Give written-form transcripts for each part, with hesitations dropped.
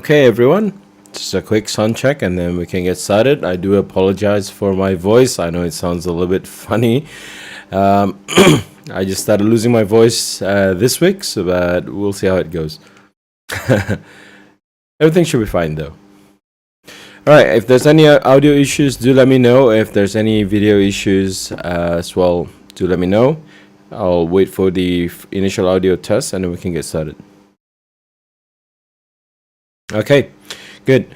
Okay, everyone, just a quick sound check and then we can get started. I do apologize for my voice. I know it sounds a little bit funny. I just started losing my voice this week, so but we'll see how it goes. Everything should be fine though. Alright, if there's any audio issues, do let me know. If there's any video issues as well, do let me know. I'll wait for the initial audio test and then we can get started. Okay, good.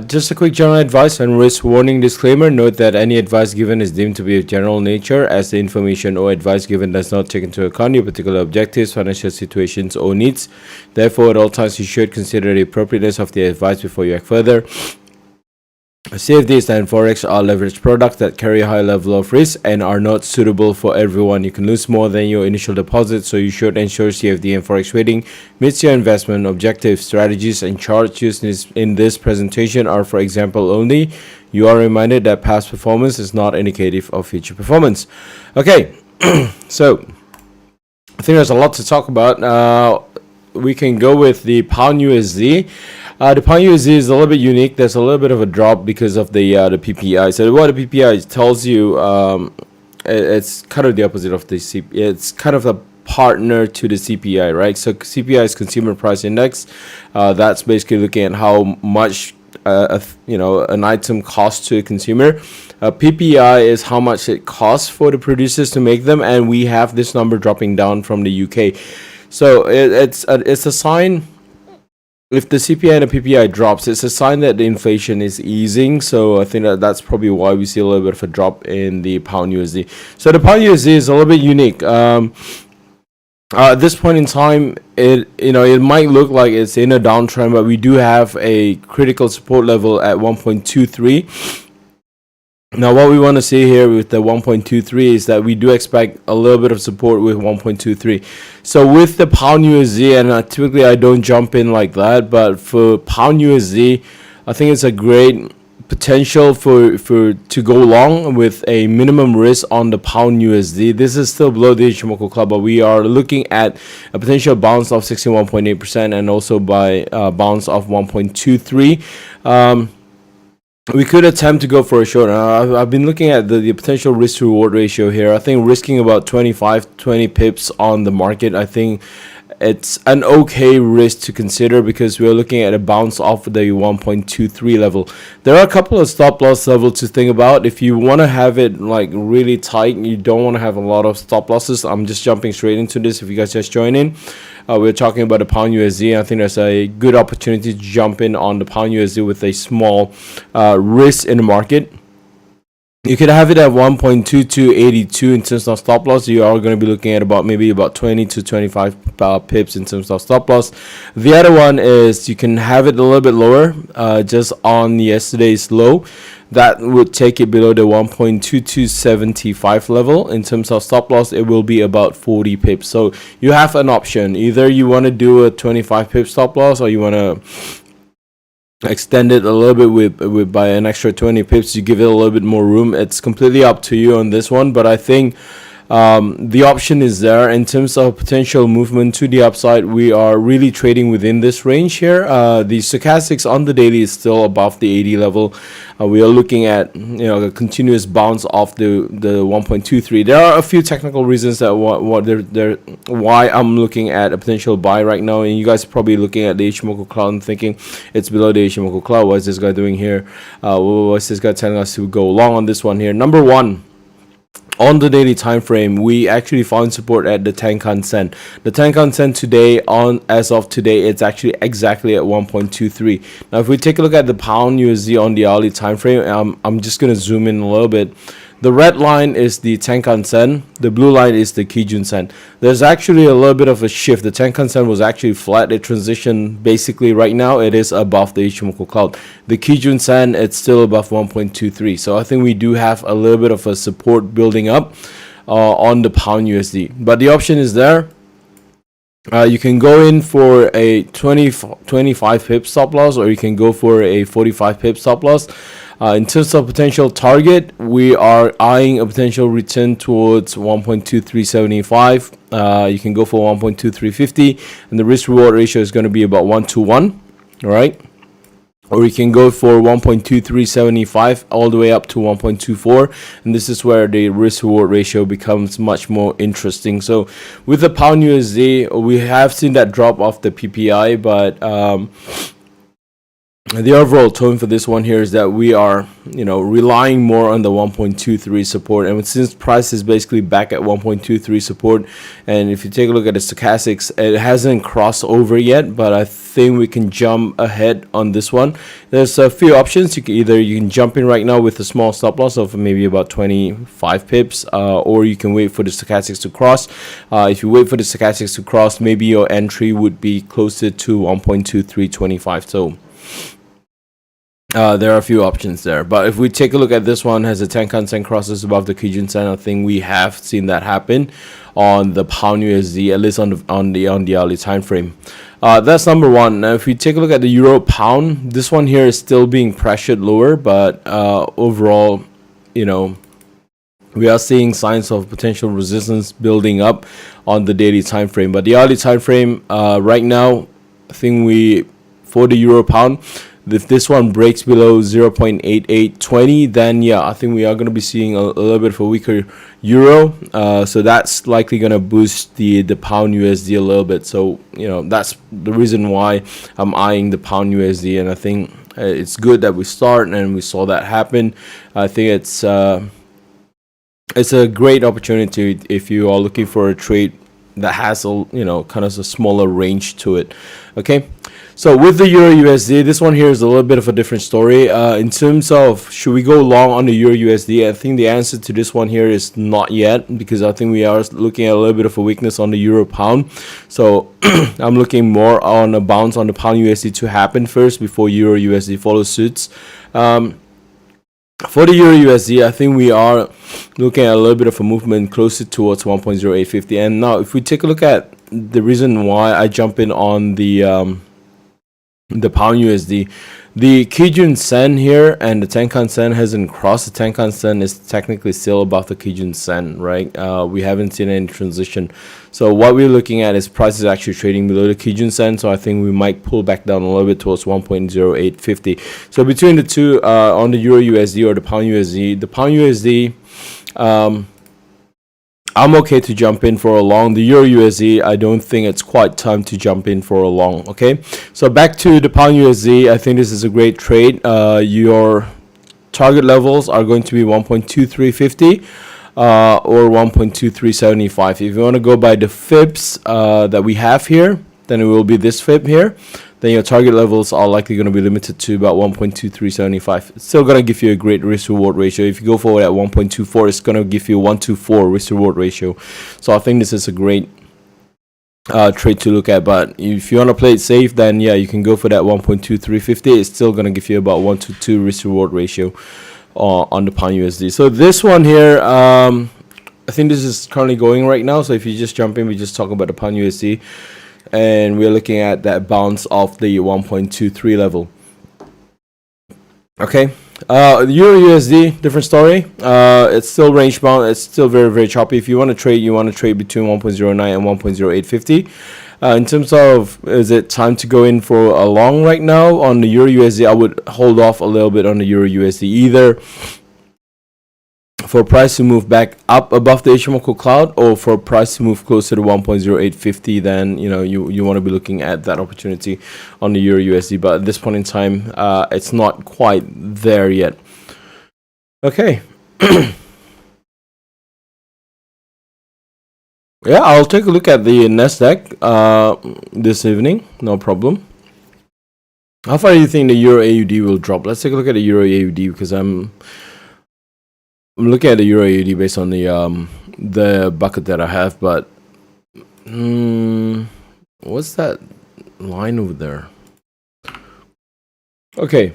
Just a quick general advice and risk warning disclaimer. Note that any advice given is deemed to be of general nature, as the information or advice given does not take into account your particular objectives, financial situations, or needs. Therefore, at all times, you should consider the appropriateness of the advice before you act further. CFDs and Forex are leveraged products that carry a high level of risk and are not suitable for everyone. You can lose more than your initial deposit, so you should ensure CFD and Forex trading meets your investment objectives. Strategies and charts used in this presentation are for example only. You are reminded that past performance is not indicative of future performance. Okay, so I think there's a lot to talk about. We can go with the pound USD. The pound USD is a little bit unique. There's a little bit of a drop because of the PPI. So what the PPI tells you, it's kind of the opposite of the CPI. It's kind of a partner to the CPI, right? So CPI is Consumer Price Index. That's basically looking at how much an item costs to a consumer. PPI is how much it costs for the producers to make them, and we have this number dropping down from the UK. So it's a sign. If the CPI and the PPI drops, it's a sign that the inflation is easing. So I think that's probably why we see a little bit of a drop in the pound USD. So the pound USD is a little bit unique. At this point in time, it might look like it's in a downtrend, but we do have a critical support level at 1.23. Now, what we want to see here with the 1.23 is that we do expect a little bit of support with 1.23. So with the pound USD, and typically I don't jump in like that, but for pound USD, I think it's a great potential for to go long with a minimum risk on the pound USD. This is still below the Ichimoku Club, but we are looking at a potential bounce of 61.8% and also by bounce of 1.23. We could attempt to go for a short. I've been looking at the potential risk to reward ratio here. I think risking about 20 pips on the market, I think it's an okay risk to consider because we're looking at a bounce off the 1.23 level. There are a couple of stop loss levels to think about. If you want to have it like really tight, you don't want to have a lot of stop losses. I'm just jumping straight into this if you guys just join in. We're talking about the pound USD. I think there's a good opportunity to jump in on the pound USD with a small risk in the market. You could have it at 1.2282 in terms of stop loss. You are going to be looking at maybe about 20 to 25 pips in terms of stop loss. The other one is you can have it a little bit lower, just on yesterday's low. That would take it below the 1.2275 level. In terms of stop loss, it will be about 40 pips. So you have an option. Either you want to do a 25 pip stop loss, or you want to extend it a little bit with by an extra 20 pips. You give it a little bit more room. It's completely up to you on this one, but I think the option is there. In terms of potential movement to the upside, we are really trading within this range here. The stochastics on the daily is still above the 80 level. We are looking at a continuous bounce off the 1.23. There are a few technical reasons that why I'm looking at a potential buy right now, and you guys are probably looking at the Ichimoku Cloud and thinking it's below the Ichimoku Cloud. What is this guy doing here? What's this guy telling us to go long on this one here? Number one, on the daily time frame, we actually found support at the Tenkan Sen. The Tenkan Sen today, as of today, it's actually exactly at 1.23. Now, if we take a look at the pound USD on the hourly time frame, I'm just going to zoom in a little bit. The red line is the Tenkan Sen. The blue line is the Kijun Sen. There's actually a little bit of a shift. The Tenkan Sen was actually flat. It transitioned basically right now. It is above the Ichimoku Cloud. The Kijun Sen, it's still above 1.23. So I think we do have a little bit of a support building up on the pound USD. But the option is there. You can go in for a 25 pip stop loss, or you can go for a 45 pip stop loss. In terms of potential target, we are eyeing a potential return towards 1.2375. You can go for 1.2350, and the risk reward ratio is going to be about 1 to 1. All right. or you can go for 1.2375 all the way up to 1.24, and this is where the risk reward ratio becomes much more interesting. So with the pound USD, we have seen that drop off the PPI, but the overall tone for this one here is that we are, relying more on the 1.23 support, and since price is basically back at 1.23 support, and if you take a look at the stochastics, it hasn't crossed over yet, but I think we can jump ahead on this one. There's a few options. You can jump in right now with a small stop loss of maybe about 25 pips, or you can wait for the stochastics to cross. If you wait for the stochastics to cross, maybe your entry would be closer to 1.2325. So there are a few options there, but if we take a look at this one, has a Tenkan Sen crosses above the Kijun Sen, I think we have seen that happen on the pound USD, at least on the hourly time frame. That's number one. Now, if we take a look at the euro pound, this one here is still being pressured lower, but overall, we are seeing signs of potential resistance building up on the daily time frame. But the hourly time frame right now, I think for the euro pound, if this one breaks below 0.8820, then I think we are going to be seeing a little bit of a weaker euro. So that's likely going to boost the pound USD a little bit. So that's the reason why I'm eyeing the pound USD, and I think it's good that we start and we saw that happen. I think it's a great opportunity if you are looking for a trade that has a kind of a smaller range to it. Okay. So with the Euro USD, this one here is a little bit of a different story. In terms of should we go long on the Euro USD, I think the answer to this one here is not yet, because I think we are looking at a little bit of a weakness on the Euro pound. So I'm looking more on a bounce on the pound USD to happen first before Euro USD follows suits. For the Euro USD, I think we are looking at a little bit of a movement closer towards 1.0850. And now if we take a look at the reason why I jump in on the pound USD, the Kijun Sen here and the Tenkan Sen hasn't crossed. The Tenkan Sen is technically still above the Kijun Sen, right? We haven't seen any transition. So what we're looking at is price is actually trading below the Kijun Sen. So I think we might pull back down a little bit towards 1.0850. So between the two, on the Euro USD or the pound USD, I'm okay to jump in for a long. The Euro USD, I don't think it's quite time to jump in for a long. Okay, so back to the pound USD, I think this is a great trade. Your target levels are going to be 1.2350 or 1.2375. If you want to go by the fibs that we have here, then it will be this fib here. Then your target levels are likely going to be limited to about 1.2375. It's still going to give you a great risk reward ratio. If you go forward at 1.24, it's going to give you 1 to 4 risk reward ratio. So I think this is a great trade to look at. But if you want to play it safe, then you can go for that 1.2350. It's still going to give you about 1 to 2 risk reward ratio on the pound USD. So this one here, I think this is currently going right now. So if you just jump in, we just talk about the pound USD. And we're looking at that bounce off the 1.23 level. Okay, Euro USD, different story. It's still range bound. It's still very, very choppy. If you want to trade, between 1.09 and 1.0850. In terms of, is it time to go in for a long right now on the Euro USD? I would hold off a little bit on the Euro USD either. For price to move back up above the Ishimoku cloud, or for price to move closer to 1.0850, then you want to be looking at that opportunity on the Euro USD. But at this point in time, it's not quite there yet. Okay. I'll take a look at the Nasdaq this evening. No problem. How far do you think the Euro AUD will drop? Let's take a look at the Euro AUD, because I'm looking at the Euro AUD based on the bucket that I have, but what's that line over there? Okay,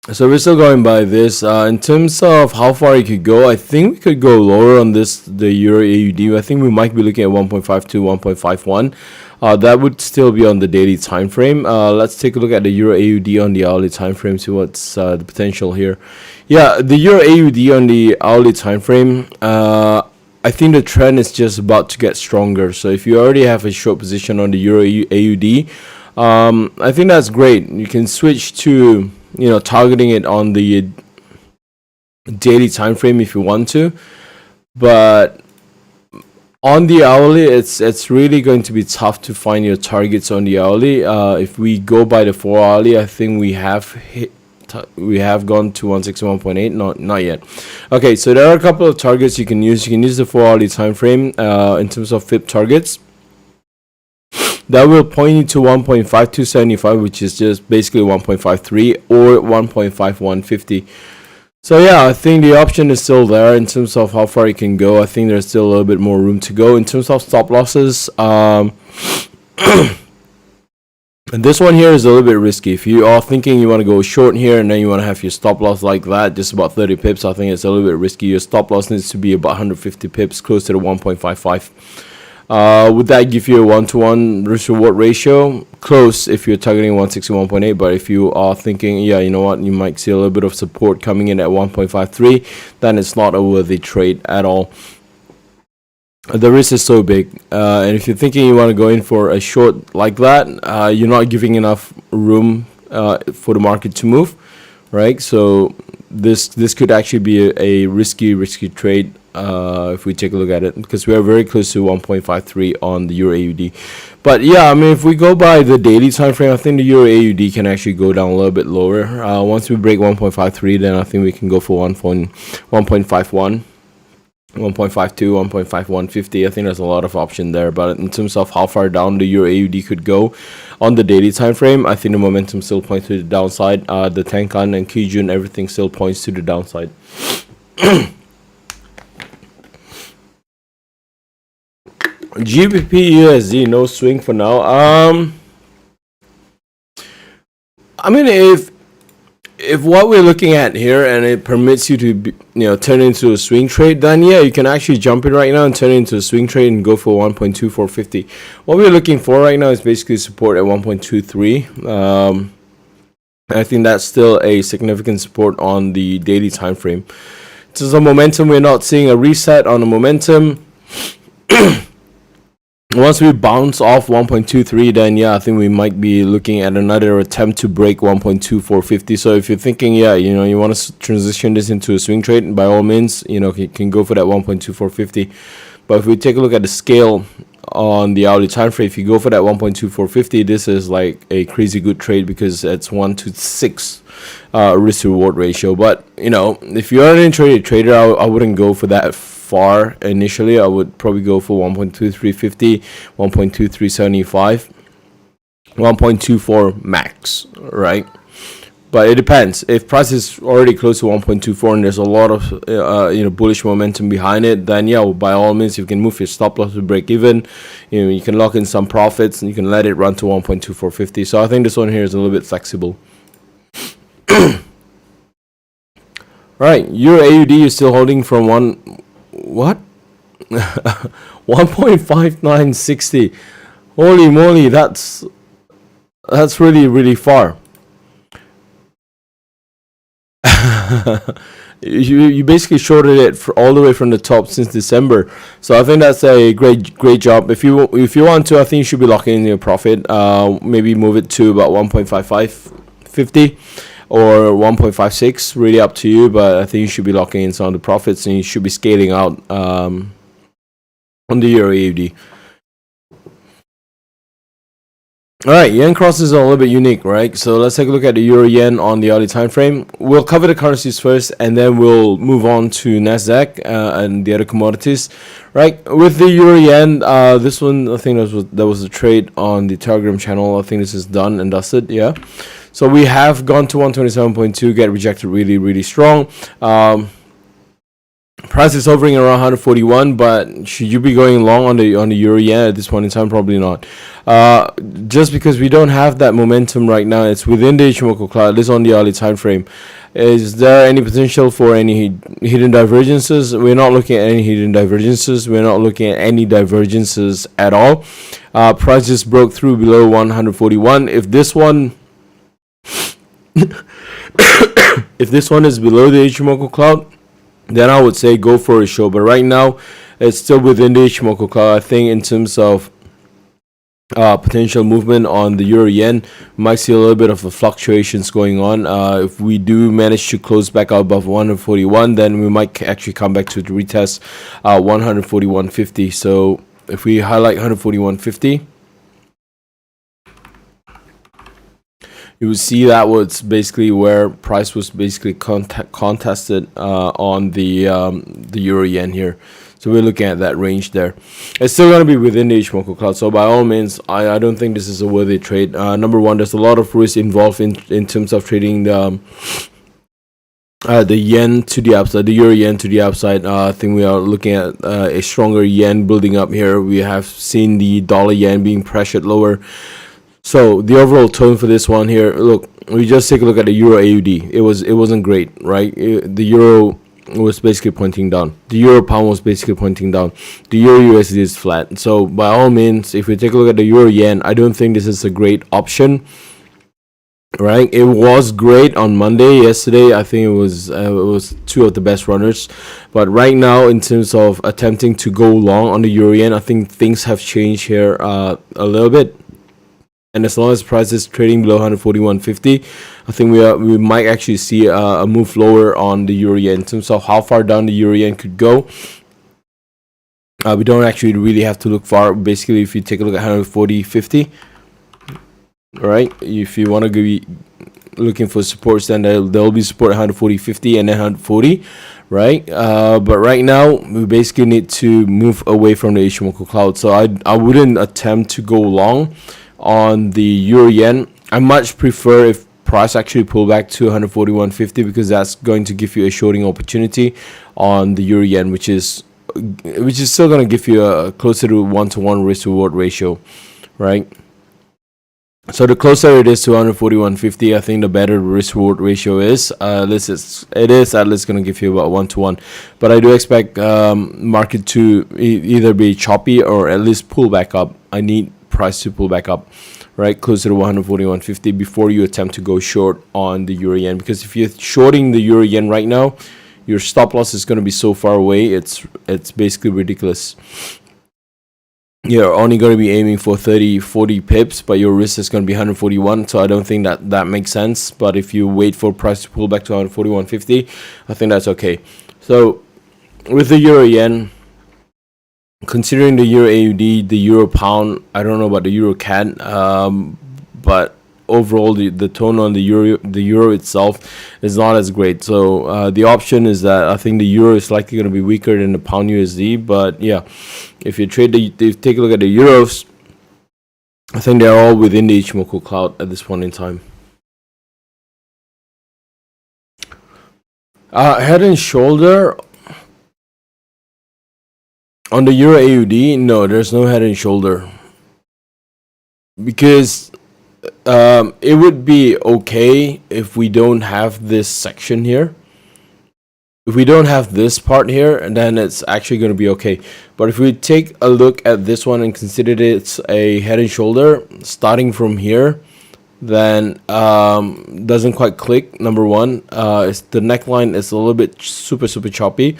so we're still going by this. In terms of how far you could go, I think we could go lower on the Euro AUD. I think we might be looking at 1.52, 1.51. That would still be on the daily time frame. Let's take a look at the Euro AUD on the hourly time frame, see what's the potential here. The Euro AUD on the hourly time frame, I think the trend is just about to get stronger. So if you already have a short position on the Euro AUD, I think that's great. You can switch to, targeting it on the daily time frame if you want to, but on the hourly, it's really going to be tough to find your targets on the hourly. If we go by the 4 hourly, I think we have gone to 161.8. Not yet. Okay, so there are a couple of targets you can use. You can use the 4 hourly time frame in terms of FIB targets. That will point you to 1.5275, which is just basically 1.53 or 1.5150. So yeah, I think the option is still there in terms of how far you can go. I think there's still a little bit more room to go in terms of stop losses. And this one here is a little bit risky. If you are thinking you want to go short here and then you want to have your stop loss like that, just about 30 pips, I think it's a little bit risky. Your stop loss needs to be about 150 pips, close to the 1.55. Would that give you a 1-to-1 risk reward ratio? Close if you're targeting 161.8, but if you are thinking, yeah, you know what, you might see a little bit of support coming in at 1.53, then it's not a worthy trade at all. The risk is so big, and if you're thinking you want to go in for a short like that, you're not giving enough room for the market to move, right? So this could actually be a risky trade if we take a look at it, because we are very close to 1.53 on the Euro AUD. But yeah, I mean, if we go by the daily time frame, I think the Euro AUD can actually go down a little bit lower. Once we break 1.53, then I think we can go for 1.51, 1.52, 1.5150. I think there's a lot of option there, but in terms of how far down the Euro AUD could go on the daily time frame, I think the momentum still points to the downside. The Tenkan and Kijun, everything still points to the downside. GBP USD, no swing for now. I mean, if what we're looking at here and it permits you to be, turn into a swing trade, then yeah, you can actually jump in right now and turn it into a swing trade and go for 1.2450. What we're looking for right now is basically support at 1.23. I think that's still a significant support on the daily time frame. So the momentum, we're not seeing a reset on the momentum. Once we bounce off 1.23, then yeah, I think we might be looking at another attempt to break 1.2450. So if you're thinking, yeah, you want to transition this into a swing trade, by all means, you can go for that 1.2450. But if we take a look at the scale on the hourly time frame, if you go for that 1.2450, this is like a crazy good trade because it's 1-to-6 risk to reward ratio. But if you're an intraday trader, I wouldn't go for that far initially. I would probably go for 1.2350, 1.2375, 1.24 max, right? But it depends. If price is already close to 1.24 and there's a lot of bullish momentum behind it, then yeah, by all means, you can move your stop loss to break even. You can lock in some profits and you can let it run to 1.2450. So I think this one here is a little bit flexible. Right, Euro AUD is still holding from 1.5960. Holy moly, that's really far. you basically shorted it for all the way from the top since December, so I think that's a great job. If you want to, I think you should be locking in your profit. Maybe move it to about 1.5550 or 1.56, really up to you, but I think you should be locking in some of the profits and you should be scaling out on the Euro AUD. Alright, yen cross is a little bit unique, right? So let's take a look at the Euro yen on the hourly time frame. We'll cover the currencies first and then we'll move on to Nasdaq and the other commodities. Right, with the Euro yen, this one, I think that was a trade on the Telegram channel. I think this is done and dusted, yeah. So we have gone to 127.2, get rejected really strong. Price is hovering around 141, but should you be going long on the Euro yen at this point in time? Probably not. Just because we don't have that momentum right now. It's within the Ichimoku cloud. This is on the hourly time frame. Is there any potential for any hidden divergences? We're not looking at any hidden divergences. We're not looking at any divergences at all. Price just broke through below 141. If this one if this one is below the Ichimoku cloud, then I would say go for a show. But right now, it's still within the Ichimoku cloud. I think in terms of potential movement on the euro yen. We might see a little bit of a fluctuations going on. If we do manage to close back out above 141, then we might actually come back to retest 141.50. So if we highlight 141.50, you will see that was basically where price was basically contested on the euro yen here. So we're looking at that range there. It's still going to be within the Ichimoku cloud. So by all means, I don't think this is a worthy trade. Number one, there's a lot of risk involved in terms of trading the yen to the upside, the euro yen to the upside. I think we are looking at a stronger yen building up here. We have seen the dollar yen being pressured lower. So the overall tone for this one here, look, we just take a look at the euro AUD. It wasn't great, right? The euro was basically pointing down. The euro pound was basically pointing down. The euro USD is flat. So by all means, if we take a look at the euro yen, I don't think this is a great option, right? It was great on Monday. Yesterday, I think it was two of the best runners. But right now, in terms of attempting to go long on the euro yen, I think things have changed here a little bit. And as long as price is trading below 141.50, I think we might actually see a move lower on the euro yen in terms of how far down the euro yen could go. We don't actually really have to look far. Basically, if you take a look at 140.50, right? If you want to be looking for supports, then there'll be support at 140.50 and then 140, right? But right now, we basically need to move away from the Ichimoku cloud. So I wouldn't attempt to go long on the euro yen. I much prefer if price actually pull back to 141.50, because that's going to give you a shorting opportunity on the euro yen, which is still going to give you a closer to 1-to-1 risk reward ratio, right? So the closer it is to 141.50, I think the better risk reward ratio is. It is at least going to give you about 1-to-1, but I do expect market to either be choppy or at least pull back up. I need price to pull back up, right, closer to 141.50 before you attempt to go short on the euro yen, because if you're shorting the euro yen right now, your stop loss is going to be so far away, it's basically ridiculous. You're only going to be aiming for 30-40 pips, but your risk is going to be 141, so I don't think that makes sense. But if you wait for price to pull back to 141.50, I think that's okay. So with the euro yen, considering the euro AUD, the euro pound, I don't know about the euro CAD, but overall the tone on the euro itself is not as great. So the option is that I think the euro is likely going to be weaker than the pound USD. But yeah, if you take a look at the euros, I think they're all within the Ichimoku cloud at this point in time. Head and shoulder on the euro AUD, no, there's no head and shoulder, because it would be okay if we don't have this section here. If we don't have this part here, then it's actually going to be okay. But if we take a look at this one and consider it's a head and shoulder starting from here, then doesn't quite click. Number one, it's the neckline is a little bit super choppy,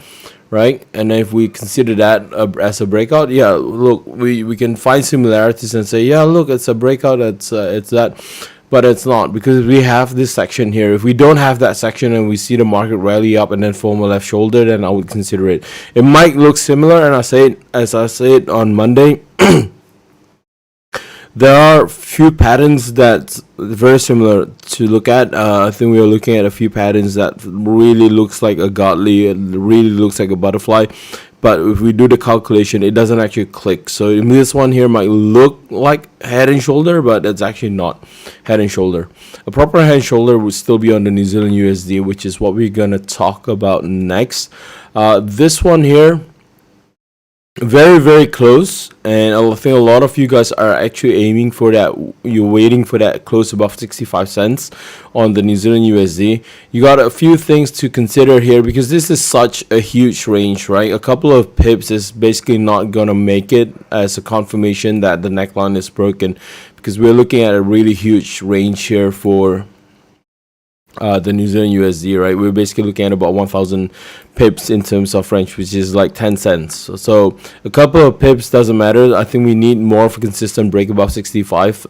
right? And if we consider that as a breakout, yeah, look, we can find similarities and say, yeah, look, it's a breakout, it's that, but it's not, because we have this section here. If we don't have that section and we see the market rally up and then form a left shoulder, then I would consider it. It might look similar, and as I said on Monday, there are few patterns that's very similar to look at. I think we are looking at a few patterns that really looks like a godly, it really looks like a butterfly. But if we do the calculation, it doesn't actually click. So this one here might look like head and shoulder, but it's actually not head and shoulder. A proper head and shoulder would still be on the New Zealand USD, which is what we're going to talk about next. This one here, very close, and I think a lot of you guys are actually aiming for that. You're waiting for that close above 65 cents on the New Zealand USD. You got a few things to consider here, because this is such a huge range, right? A couple of pips is basically not gonna make it as a confirmation that the neckline is broken, because we're looking at a really huge range here for the New Zealand USD, right? We're basically looking at about 1,000 pips in terms of range, which is like 10 cents. So a couple of pips doesn't matter. I think we need more of a consistent break above 65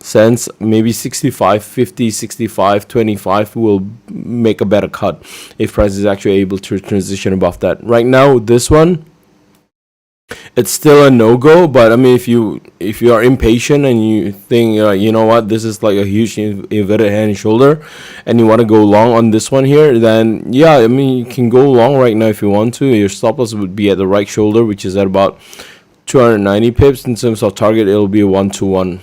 cents, maybe 65, 50, 65, 25 will make a better cut if price is actually able to transition above that. Right now, this one, it's still a no-go, but I mean, if you are impatient and you think, you know what, this is like a huge inverted head and shoulder, and you want to go long on this one here, then yeah, I mean, you can go long right now if you want to. Your stop loss would be at the right shoulder, which is at about 290 pips. In terms of target, it'll be a 1-to-1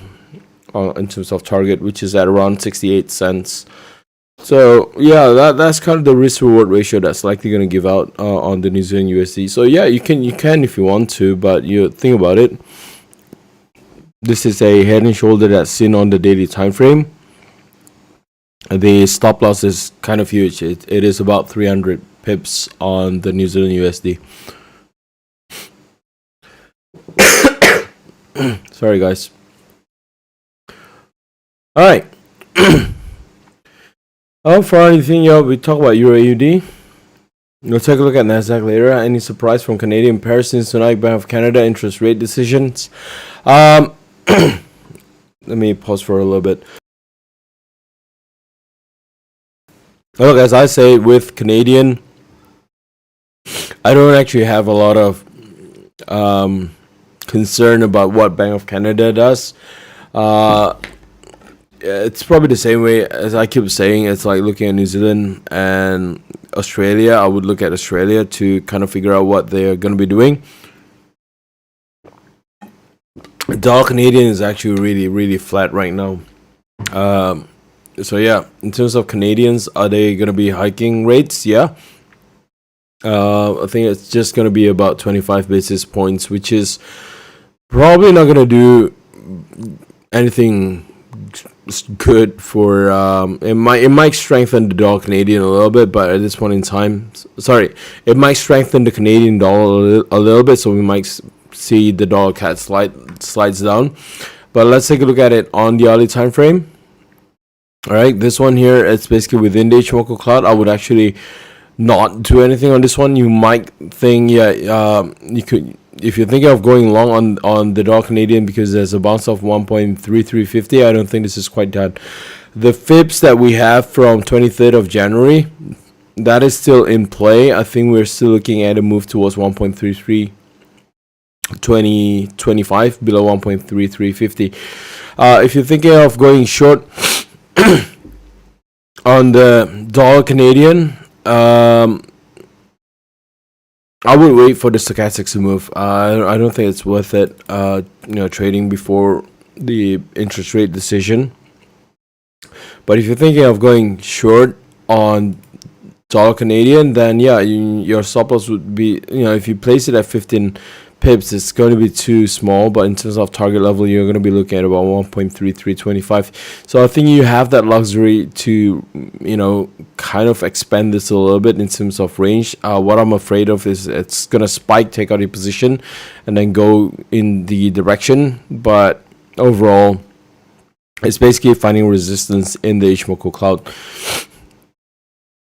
in terms of target, which is at around 68 cents. So yeah, that's kind of the risk reward ratio that's likely going to give out on the New Zealand USD. So yeah, you can if you want to, but you think about it. This is a head and shoulder that's seen on the daily time frame. The stop loss is kind of huge. It is about 300 pips on the New Zealand USD. Sorry guys. All right. For anything, we talk about Euro AUD. We'll take a look at Nasdaq later. Any surprise from Canadian pairs since tonight? Bank of Canada interest rate decisions. Let me pause for a little bit. Look, as I say, with Canadian, I don't actually have a lot of concern about what Bank of Canada does. It's probably the same way as I keep saying. It's like looking at New Zealand and Australia. I would look at Australia to kind of figure out what they're going to be doing. Dollar Canadian is actually really, really flat right now. So yeah, in terms of Canadians, are they going to be hiking rates? Yeah. I think it's just going to be about 25 basis points, which is probably not going to do anything good for it might strengthen the dollar Canadian a little bit, but at this point in time, it might strengthen the Canadian dollar a little bit, so we might see the dollar CAD slides down. But let's take a look at it on the hourly time frame. All right, this one here, it's basically within the Ichimoku cloud. I would actually not do anything on this one. You might think, you could, if you're thinking of going long on the dollar Canadian because there's a bounce of 1.3350, I don't think this is quite done. The FIBs that we have from 23rd of January, that is still in play. I think we're still looking at a move towards 1.33 2025 below 1.3350. If you're thinking of going short on the dollar Canadian, I would wait for the stochastics to move. I don't think it's worth it, trading before the interest rate decision. But if you're thinking of going short on dollar Canadian, then yeah, your stop loss would be, if you place it at 15 pips, it's going to be too small. But in terms of target level, you're going to be looking at about 1.3325. So I think you have that luxury to, kind of expand this a little bit in terms of range. What I'm afraid of is it's going to spike, take out a position, and then go in the direction. But overall, it's basically finding resistance in the Ichimoku cloud.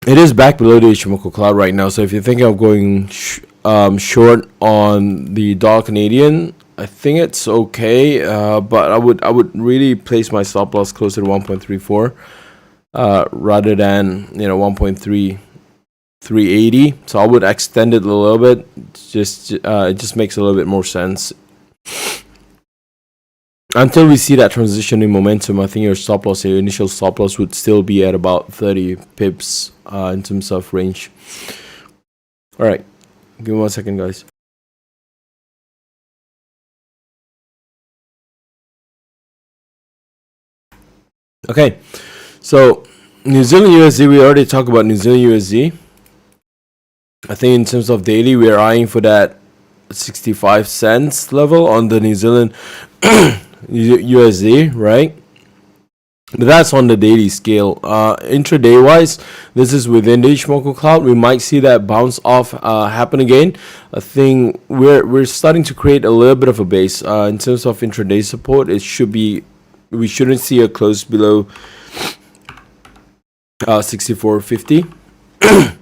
It is back below the Ichimoku cloud right now. So if you're thinking of going short on the dollar Canadian, I think it's okay, but I would really place my stop loss closer to 1.34 rather than 1.3380. So I would extend it a little bit. It just makes a little bit more sense. Until we see that transition in momentum, I think your initial stop loss would still be at about 30 pips in terms of range. All right. Give me 1 second, guys. Okay, so New Zealand USD, we already talked about New Zealand USD. I think in terms of daily, we're eyeing for that 65 cents level on the New Zealand USD, right? But that's on the daily scale. Intraday wise, this is within the Ichimoku cloud. We might see that bounce off happen again. I think we're starting to create a little bit of a base. In terms of intraday support, we shouldn't see a close below 64.50.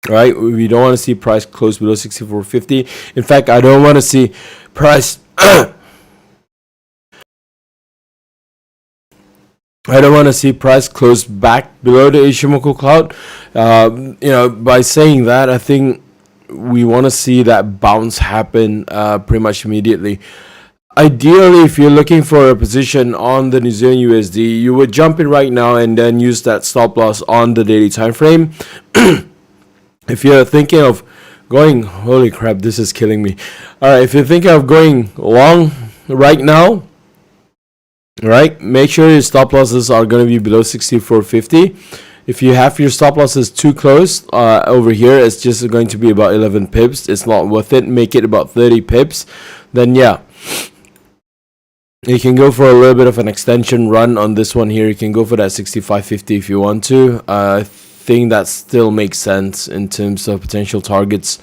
Right, we don't want to see price close below 64.50. In fact, I don't want to see price I don't want to see price close back below the Ishimoku cloud. By saying that, I think we want to see that bounce happen pretty much immediately. Ideally, if you're looking for a position on the New Zealand USD, you would jump in right now and then use that stop loss on the daily time frame. If you're thinking of going, holy crap, this is killing me. All right, if you're thinking of going long right now, right, make sure your stop losses are going to be below 64.50. If you have your stop losses too close over here, it's just going to be about 11 pips. It's not worth it. Make it about 30 pips. Then yeah, you can go for a little bit of an extension run on this one here. You can go for that 65.50 if you want to. I think that still makes sense in terms of potential targets.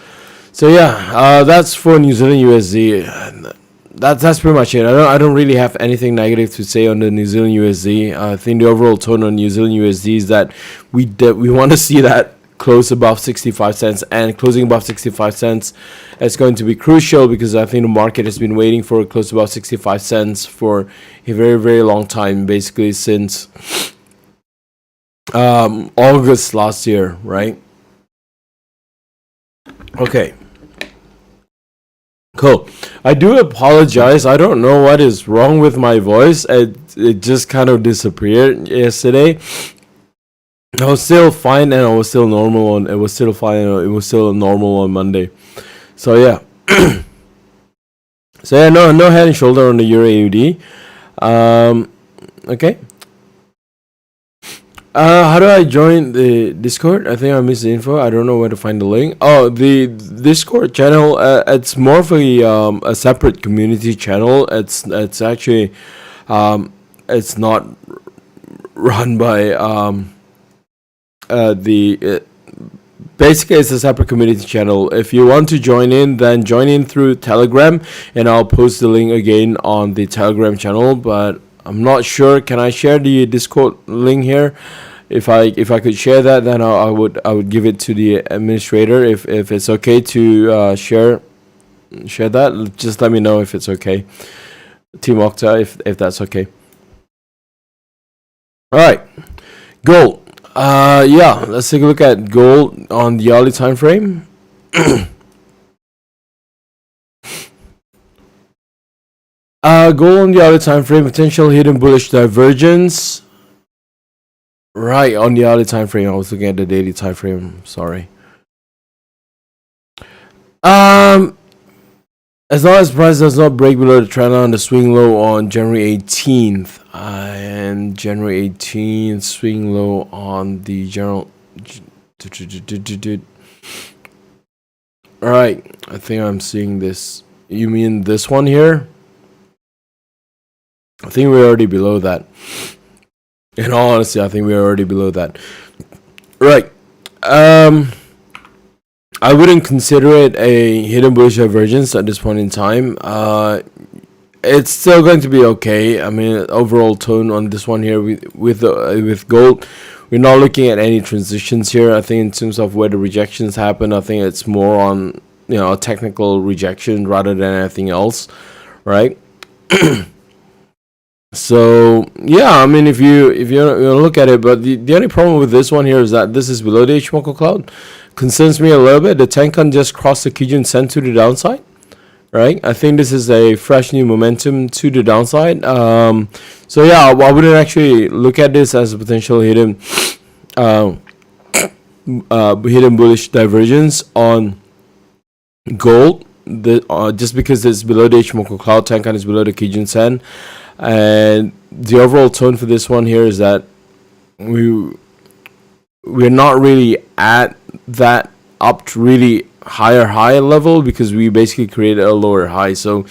So yeah, that's for New Zealand USD. That's pretty much it. I don't really have anything negative to say on the New Zealand USD. I think the overall tone on New Zealand USD is that we want to see that close above 65 cents, and closing above 65 cents is going to be crucial, because I think the market has been waiting for a close above 65 cents for a very, very long time, basically since August last year, right? Okay. Cool. I do apologize. I don't know what is wrong with my voice. It just kind of disappeared yesterday. I was still fine and I was still normal on. It was still fine. It was still normal on Monday. So yeah. So yeah, no head and shoulder on the Euro AUD. Okay. How do I join the Discord? I think I missed the info. I don't know where to find the link. Oh, the Discord channel. It's more of a separate community channel. It's actually it's not run by basically it's a separate community channel. If you want to join in, then join in through Telegram, and I'll post the link again on the Telegram channel. But I'm not sure. Can I share the Discord link here? If I could share that, then I would give it to the administrator. If it's okay to share that, just let me know if it's okay. Team Octa, if that's okay. All right, gold. Yeah, let's take a look at gold on the hourly time frame. Gold on the hourly time frame, potential hidden bullish divergence. Right, on the hourly time frame. I was looking at the daily time frame. Sorry. As long as price does not break below the trend line, the swing low on January 18th, and January 18th swing low on the general. All right, I think I'm seeing this. You mean this one here? I think we're already below that. In all honesty, I think we're already below that. Right. I wouldn't consider it a hidden bullish divergence at this point in time. It's still going to be okay. I mean, overall tone on this one here with gold, we're not looking at any transitions here. I think in terms of where the rejections happen, I think it's more on a technical rejection rather than anything else, right? So yeah, I mean, if you look at it, but the only problem with this one here is that this is below the Ichimoku cloud. Concerns me a little bit. The Tenkan just crossed the Kijun Sen to the downside, right? I think this is a fresh new momentum to the downside. So yeah, I wouldn't actually look at this as a potential hidden bullish divergence on gold. Just because it's below the Ichimoku cloud, Tenkan is below the Kijun Sen. And the overall tone for this one here is that we're not really at that up to really higher level, because we basically created a lower high. So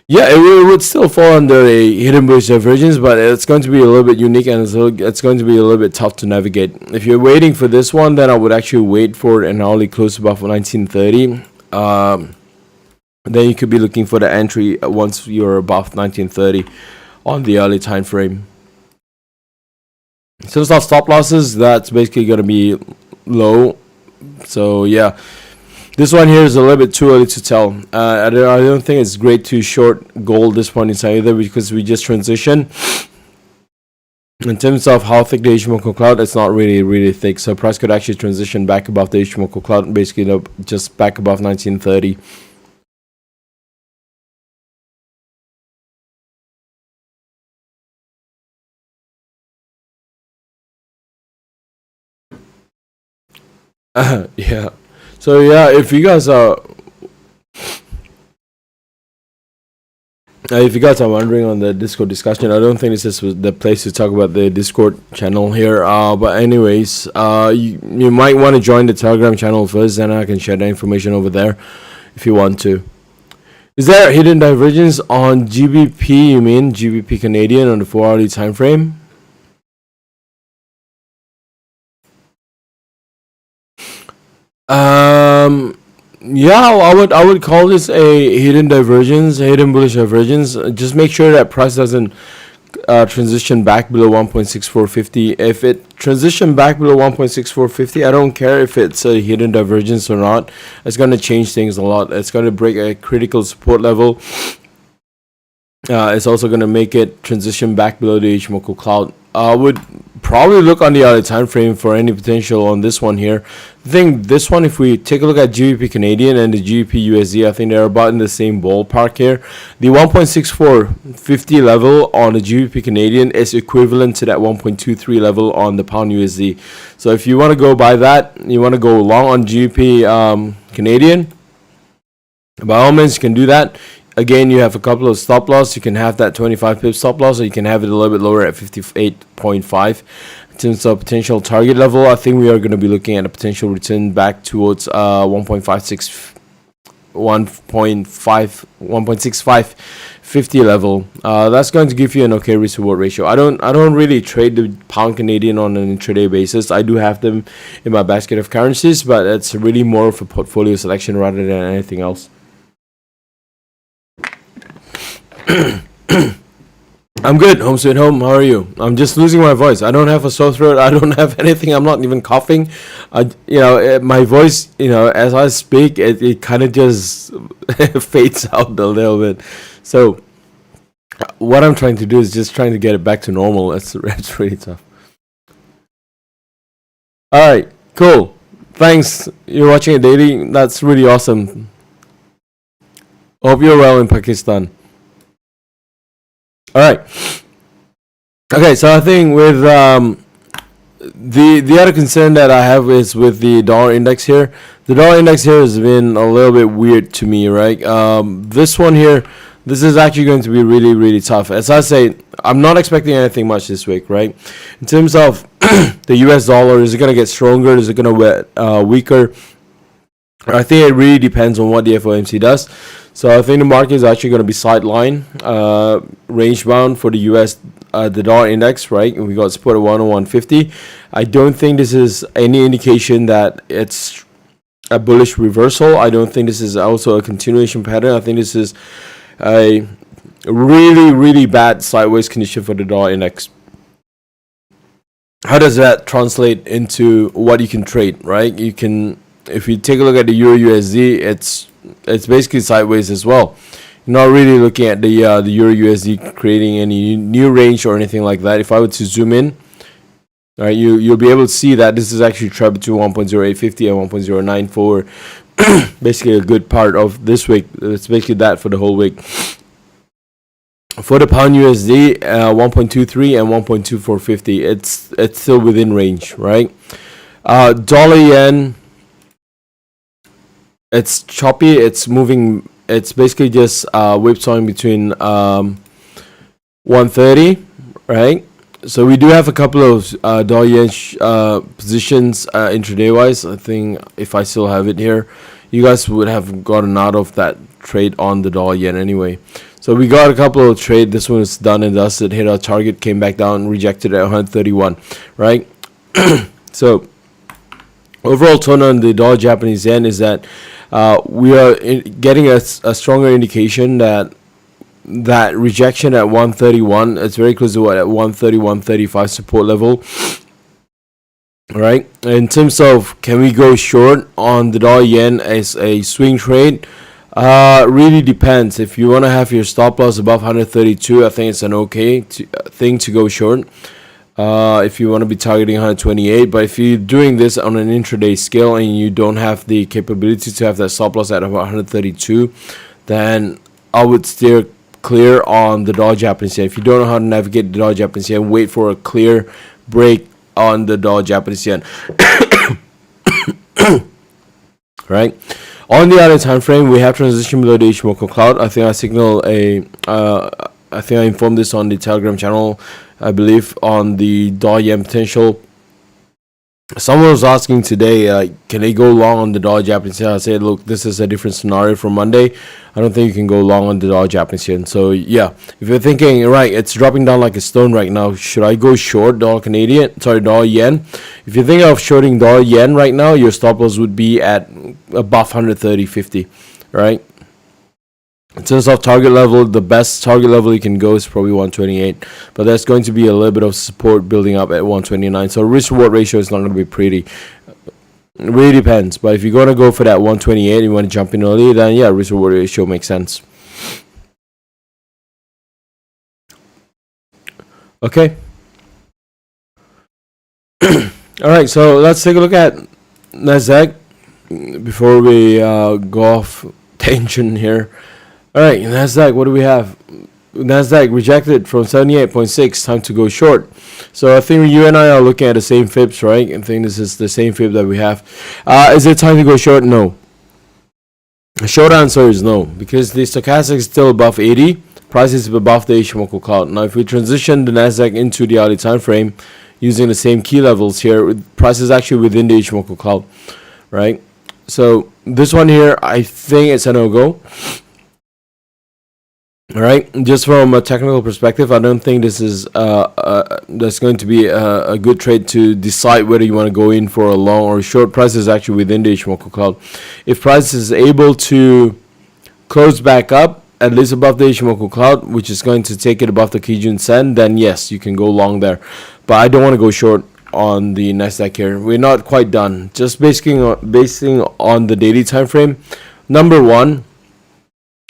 yeah, it would still fall under a hidden bullish divergence, but it's going to be a little bit unique, and it's going to be a little bit tough to navigate. If you're waiting for this one, then I would actually wait for an hourly close above 1930. Then you could be looking for the entry once you're above 1930 on the early time frame. Since our stop losses, that's basically going to be low. So yeah, this one here is a little bit too early to tell. I don't think it's great to short gold this point in time either, because we just transition. In terms of how thick the Ichimoku cloud, it's not really thick. So price could actually transition back above the Ichimoku cloud, basically just back above 1930. Yeah. So yeah, if you guys are wondering on the Discord discussion, I don't think this is the place to talk about the Discord channel here. But anyways, you might want to join the Telegram channel first, and I can share the information over there if you want to. Is there a hidden divergence on GBP? You mean GBP Canadian on the 4-hourly time frame? Yeah, I would call this a hidden divergence, a hidden bullish divergence. Just make sure that price doesn't transition back below 1.6450. If it transition back below 1.6450, I don't care if it's a hidden divergence or not. It's going to change things a lot. It's going to break a critical support level. It's also going to make it transition back below the Ichimoku cloud. I would probably look on the other time frame for any potential on this one here. I think this one, if we take a look at GBP Canadian and the GBP USD, I think they're about in the same ballpark here. The 1.6450 level on the GBP Canadian is equivalent to that 1.23 level on the pound USD. So if you want to go by that, you want to go long on GBP Canadian, by all means you can do that. Again, you have a couple of stop loss. You can have that 25 pip stop loss, or you can have it a little bit lower at 58.5. In terms of potential target level, I think we are going to be looking at a potential return back towards 1.6550 level. That's going to give you an okay risk reward ratio. I don't really trade the pound Canadian on an intraday basis. I do have them in my basket of currencies, but it's really more of a portfolio selection rather than anything else. I'm good, home sweet home. How are you? I'm just losing my voice. I don't have a sore throat. I don't have anything. I'm not even coughing. My voice, as I speak, it kind of just fades out a little bit. So what I'm trying to do is just trying to get it back to normal. It's really tough. All right, cool. Thanks. You're watching a daily. That's really awesome. Hope you're well in Pakistan. All right. Okay, so I think with the other concern that I have is with the dollar index here. The dollar index here has been a little bit weird to me, right? This one here, this is actually going to be really tough. As I say, I'm not expecting anything much this week, right? In terms of the US dollar, is it going to get stronger? Is it going to get weaker? I think it really depends on what the FOMC does. So I think the market is actually going to be sideline, range bound for the US, the dollar index, right? And we got support at 101.50. I don't think this is any indication that it's a bullish reversal. I don't think this is also a continuation pattern. I think this is a really bad sideways condition for the dollar index. How does that translate into what you can trade, right? You can, if you take a look at the Euro USD, it's basically sideways as well. You're not really looking at the Euro USD creating any new range or anything like that. If I were to zoom in, all right, you'll be able to see that this is actually trapped between 1.0850 and 1.09 for basically a good part of this week. It's basically that for the whole week. For the pound USD, 1.23 and 1.2450. It's still within range, right? Dollar yen, it's choppy. It's moving. It's basically just whipsawing between 130, right? So we do have a couple of dollar yen positions intraday wise. I think if I still have it here, you guys would have gotten out of that trade on the dollar yen anyway. So we got a couple of trade. This one is done and dusted. Hit our target, came back down, rejected at 131, right? So overall tone on the dollar Japanese yen is that we are getting a stronger indication that that rejection at 131. It's very close to what, at 130, 135 support level. Right, in terms of can we go short on the dollar yen as a swing trade, really depends. If you want to have your stop loss above 132, I think it's an okay thing to go short. If you want to be targeting 128, but if you're doing this on an intraday scale and you don't have the capability to have that stop loss at about 132, then I would steer clear on the dollar Japanese yen. If you don't know how to navigate the dollar Japanese yen, wait for a clear break on the dollar Japanese yen. Right, on the other time frame, we have transition below the Ichimoku cloud. I think I signal a I think I informed this on the Telegram channel, I believe, on the dollar yen potential. Someone was asking today, can they go long on the dollar Japanese yen? I said, look, this is a different scenario from Monday. I don't think you can go long on the dollar Japanese yen. So yeah, if you're thinking, right, it's dropping down like a stone right now, should I go short dollar yen? If you're thinking of shorting dollar yen right now, your stop loss would be at above 130.50, right? In terms of target level, the best target level you can go is probably 128, but there's going to be a little bit of support building up at 129. So risk reward ratio is not going to be pretty. It really depends. But if you're going to go for that 128 and you want to jump in early, then yeah, risk reward ratio makes sense. Okay. All right. So let's take a look at Nasdaq before we go off tangent here. All right, Nasdaq, what do we have? Nasdaq rejected from 78.6, time to go short. So I think you and I are looking at the same fibs, right? I think this is the same fib that we have. Is it time to go short? No. The short answer is no, because the stochastic is still above 80. Price is above the Ichimoku cloud. Now, if we transition the Nasdaq into the hourly time frame using the same key levels here, price is actually within the Ichimoku cloud, right? So this one here, I think it's a no-go. All right, just from a technical perspective, I don't think this is that's going to be a good trade to decide whether you want to go in for a long or a short. Price is actually within the Ichimoku cloud. If price is able to close back up at least above the Ichimoku cloud, which is going to take it above the Kijun Sen, then yes, you can go long there. But I don't want to go short on the Nasdaq here. We're not quite done. Just basing on the daily time frame. Number one,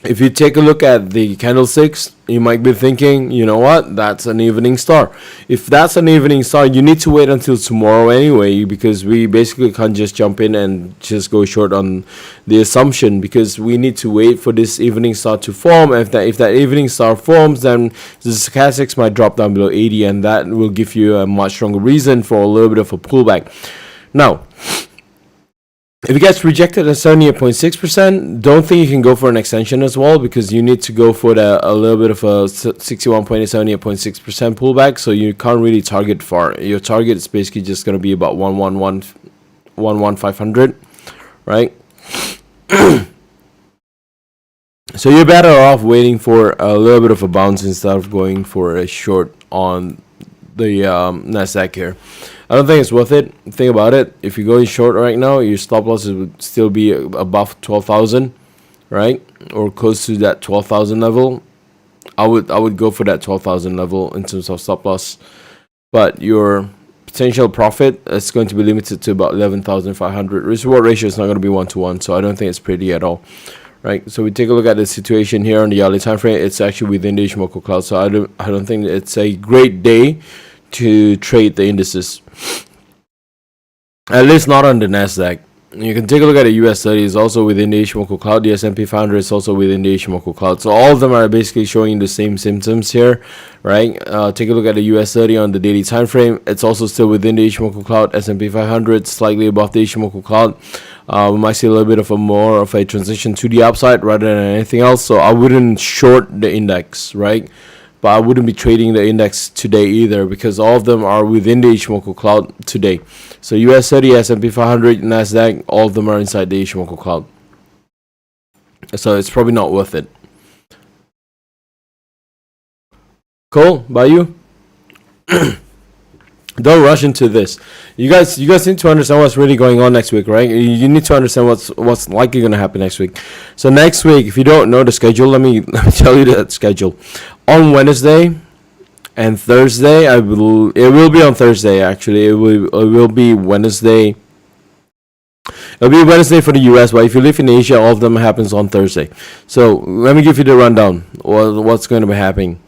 if you take a look at the candlesticks, you might be thinking, you know what, that's an evening star. If that's an evening star, you need to wait until tomorrow anyway, because we basically can't just jump in and just go short on the assumption, because we need to wait for this evening star to form. If that evening star forms, then the stochastics might drop down below 80, and that will give you a much stronger reason for a little bit of a pullback. Now, if it gets rejected at 78.6%, don't think you can go for an extension as well, because you need to go for a little bit of a 61.8, 78.6% pullback. So you can't really target far. Your target is basically just going to be about 11500, right? So you're better off waiting for a little bit of a bounce instead of going for a short on the Nasdaq here. I don't think it's worth it. Think about it. If you're going short right now, your stop loss would still be above 12,000, right? Or close to that 12,000 level. I would go for that 12,000 level in terms of stop loss. But your potential profit is going to be limited to about 11,500. Risk reward ratio is not going to be 1-to-1, so I don't think it's pretty at all. Right, so we take a look at the situation here on the hourly time frame. It's actually within the Ichimoku cloud, so I don't think it's a great day to trade the indices, at least not on the Nasdaq. You can take a look at the US 30. It's also within the Ichimoku cloud. The S&P 500 is also within the Ichimoku cloud. So all of them are basically showing the same symptoms here, right? Take a look at the US 30 on the daily time frame. It's also still within the Ichimoku cloud. S&P 500 slightly above the Ichimoku cloud. We might see a little bit of more of a transition to the upside rather than anything else. So I wouldn't short the index, right? But I wouldn't be trading the index today either, because all of them are within the Ichimoku cloud today. So US 30, S&P 500, Nasdaq, all of them are inside the Ichimoku cloud. So it's probably not worth it. Cool, by you. Don't rush into this. You guys need to understand what's really going on next week, right? You need to understand what's likely going to happen next week. So next week, if you don't know the schedule, let me tell you the schedule. On Wednesday and Thursday, it will be on Thursday actually. It will be Wednesday. It'll be Wednesday for the US, but if you live in Asia, all of them happens on Thursday. So let me give you the rundown. What's going to be happening?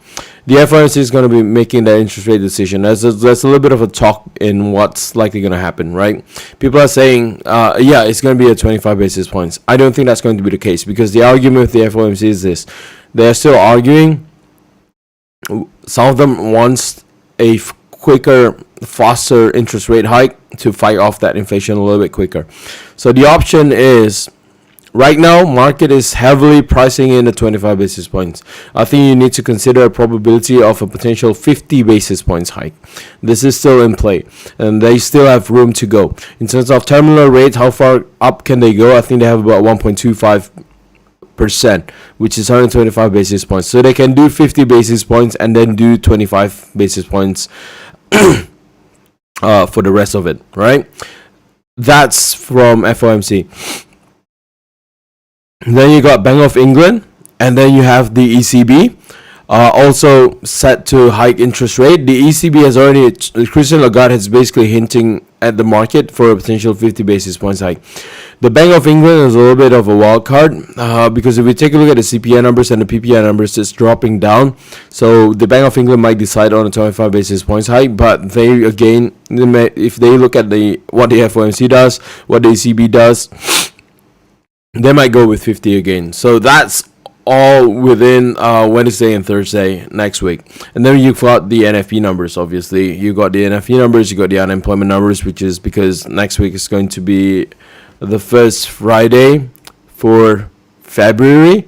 The FOMC is going to be making that interest rate decision. There's a little bit of a talk in what's likely going to happen, right? People are saying, yeah, it's going to be at 25 basis points. I don't think that's going to be the case, because the argument with the FOMC is this. They're still arguing. Some of them wants a quicker, faster interest rate hike to fight off that inflation a little bit quicker. So the option is, right now, market is heavily pricing in the 25 basis points. I think you need to consider a probability of a potential 50 basis points hike. This is still in play, and they still have room to go. In terms of terminal rates, how far up can they go? I think they have about 1.25%, which is 125 basis points. So they can do 50 basis points and then do 25 basis points for the rest of it, right? That's from FOMC. Then you got Bank of England, and then you have the ECB, also set to hike interest rate. The ECB has already, Christian Lagarde has basically hinting at the market for a potential 50 basis points hike. The Bank of England is a little bit of a wild card, because if we take a look at the CPI numbers and the PPI numbers, it's dropping down. So the Bank of England might decide on a 25 basis points hike, but they, again, if they look at what the FOMC does, what the ECB does, they might go with 50 again. So that's all within Wednesday and Thursday next week. And then you've got the NFP numbers, obviously. You got the NFP numbers, you got the unemployment numbers, which is because next week is going to be the first Friday for February.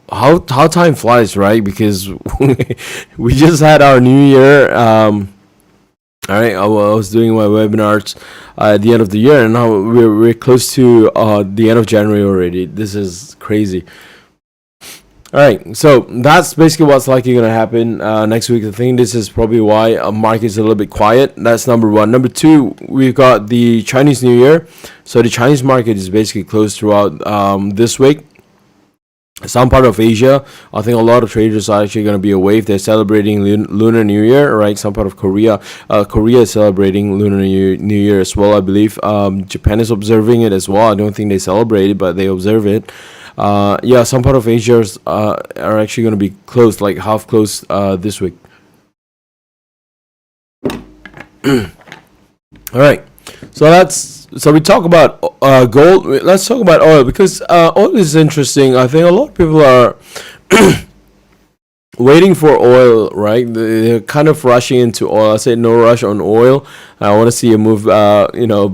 How time flies, right? Because we just had our new year. All right, I was doing my webinars at the end of the year, and now we're close to the end of January already. This is crazy. All right, so that's basically what's likely going to happen next week. I think this is probably why market is a little bit quiet. That's number one. Number two, we've got the Chinese New Year. So the Chinese market is basically closed throughout this week. Some part of Asia, I think a lot of traders are actually going to be away if they're celebrating Lunar New Year, right? Some part of Korea is celebrating Lunar New Year as well, I believe. Japan is observing it as well. I don't think they celebrate it, but they observe it. Yeah, some part of Asia are actually going to be closed, like half closed this week. All right, so we talk about gold. Let's talk about oil, because oil is interesting. I think a lot of people are waiting for oil, right? They're kind of rushing into oil. I say no rush on oil. I want to see a move,